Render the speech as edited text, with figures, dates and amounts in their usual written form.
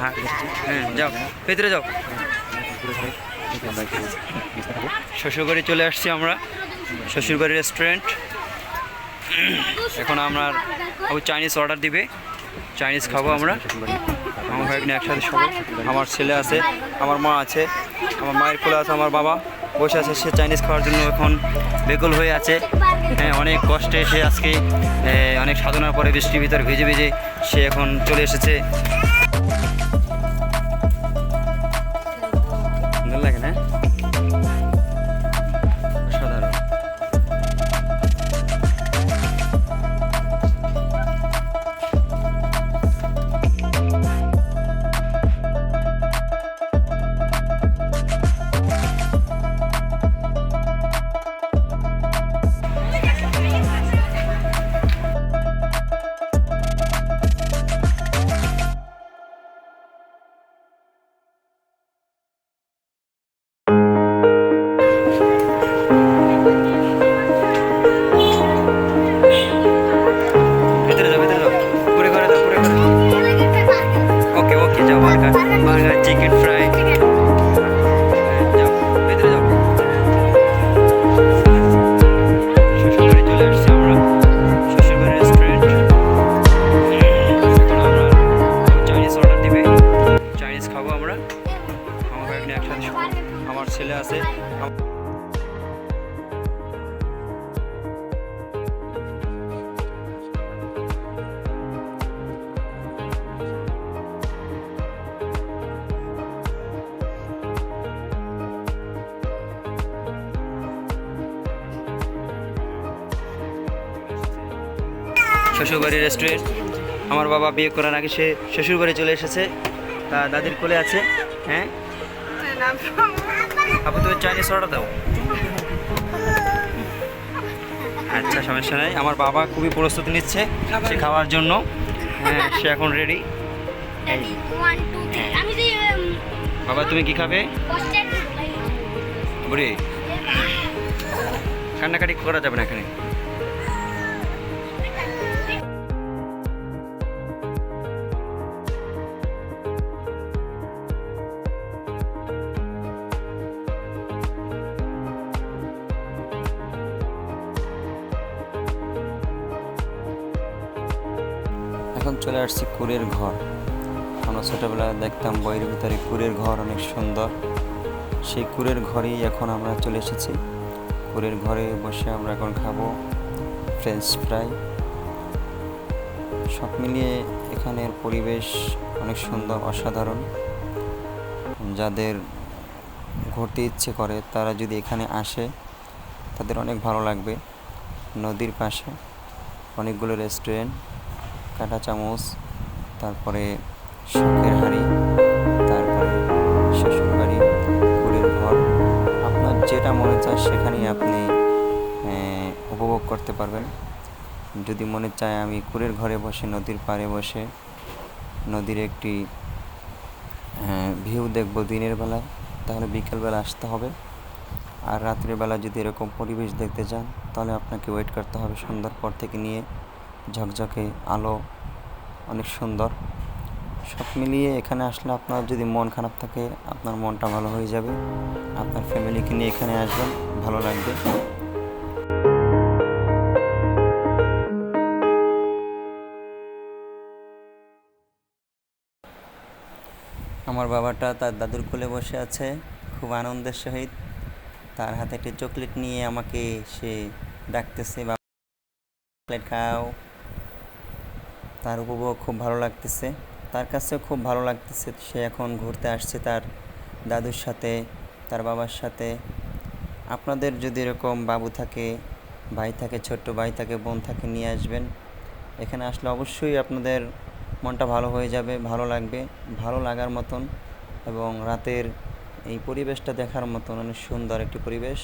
হ্যাঁ যাও ভেতরে যাও। শ্বশুরবাড়ি চলে আসছি আমরা, শ্বশুরবাড়ি রেস্টুরেন্ট। এখন আমরা চাইনিজ অর্ডার দিবে, চাইনিজ খাবো আমরা। আমার ভাই একসাথে সবাই, আমার ছেলে আছে, আমার মা আছে, আমার মায়ের কোলে আছে, আমার বাবা বসে আছে। সে চাইনিজ খাওয়ার জন্য এখন বেকুল হয়ে আছে। হ্যাঁ, অনেক কষ্টে সে আজকে অনেক সাধনার পরে বৃষ্টির ভিতরে ভিজে ভিজে সে এখন চলে এসেছে। ভালো লাগে না? অসাধারণ। ভিতরে যাও, ভিতরে যাও, পুরে করে দাও, পুরে করে দাও। ওকে ওকে, যাও। Burger, burger, chicken fry. যাও ভিতরে যাও। শ্বশুরবাড়ি চলে আসছি আমরা, শ্বশুরবাড়ি রেস্টুরেন্ট। এখন আমরা চাইনিজ অর্ডার দিবে, চাইনিজ খাবো আমরা। আমার ভাই একসাথে সবাই, আমার ছেলে আছে। শ্বশুরবাড়ি রেস্টুরেন্ট। আমার বাবা বিয়ে করার আগে সে শ্বশুরবাড়ি চলে এসেছে, তার দাদির কোলে আছে। হ্যাঁ আপু, তুমি চাইনিজ অর্ডার দাও। আচ্ছা, সমস্যা নেই। আমার বাবা খুবই প্রস্তুতি নিচ্ছে সে খাওয়ার জন্য। হ্যাঁ, সে এখন রেডি। বাবা, তুমি কি খাবে? বুড়ি, কান্নাকাটি করা যাবে না এখানে। এখন চলে আসছি কুড়ের ঘর। আমরা ছোটোবেলায় দেখতাম বইয়ের ভিতরে কুড়ের ঘর অনেক সুন্দর। সেই কুড়ের ঘরেই এখন আমরা চলে এসেছি। কুড়ের ঘরে বসে আমরা এখন খাবো ফ্রেঞ্চ ফ্রাই। সব মিলিয়ে এখানের পরিবেশ অনেক সুন্দর, অসাধারণ। যাদের ঘুরতে ইচ্ছে করে তারা যদি এখানে আসে তাদের অনেক ভালো লাগবে। নদীর পাশে অনেকগুলো রেস্টুরেন্ট, কাঁটা চামচ, তারপরে শখের হাঁড়ি, তারপরে শ্বশুরবাড়ি, কুড়ের ঘর। আপনার যেটা মনে চায় সেখানেই আপনি উপভোগ করতে পারবেন। যদি মনে চায় আমি কুড়ের ঘরে বসে নদীর পাড়ে বসে নদীর একটি ভিউ দেখব দিনের বেলায়, তাহলে বিকেলবেলা আসতে হবে। আর রাত্রের বেলা যদি এরকম পরিবেশ দেখতে চান তাহলে আপনাকে ওয়েট করতে হবে সন্ধ্যার পর থেকে নিয়ে। ঝকঝকে আলো, অনেক সুন্দর। সব মিলিয়ে এখানে আসলে আপনার যদি মন খারাপ থাকে আপনার মনটা ভালো হয়ে যাবে। আপনার ফ্যামিলিকে নিয়ে এখানে আসবেন, ভালো লাগবে। আমার বাবাটা তার দাদুর কোলে বসে আছে খুব আনন্দের সহিত। তার হাতে একটি চকলেট নিয়ে আমাকে সে ডাকতেছে, বাবা চকলেট খাও। তার উপভোগ খুব ভালো লাগতেছে, তার কাছেও খুব ভালো লাগতেছে। সে এখন ঘুরতে আসছে তার দাদুর সাথে, তার বাবার সাথে। আপনাদের যদি এরকম বাবু থাকে, ভাই থাকে, ছোট্ট ভাই থাকে, বোন থাকে, নিয়ে আসবেন। এখানে আসলে অবশ্যই আপনাদের মনটা ভালো হয়ে যাবে, ভালো লাগবে, ভালো লাগার মতন। এবং রাতের এই পরিবেশটা দেখার মতন অনেক সুন্দর একটি পরিবেশ।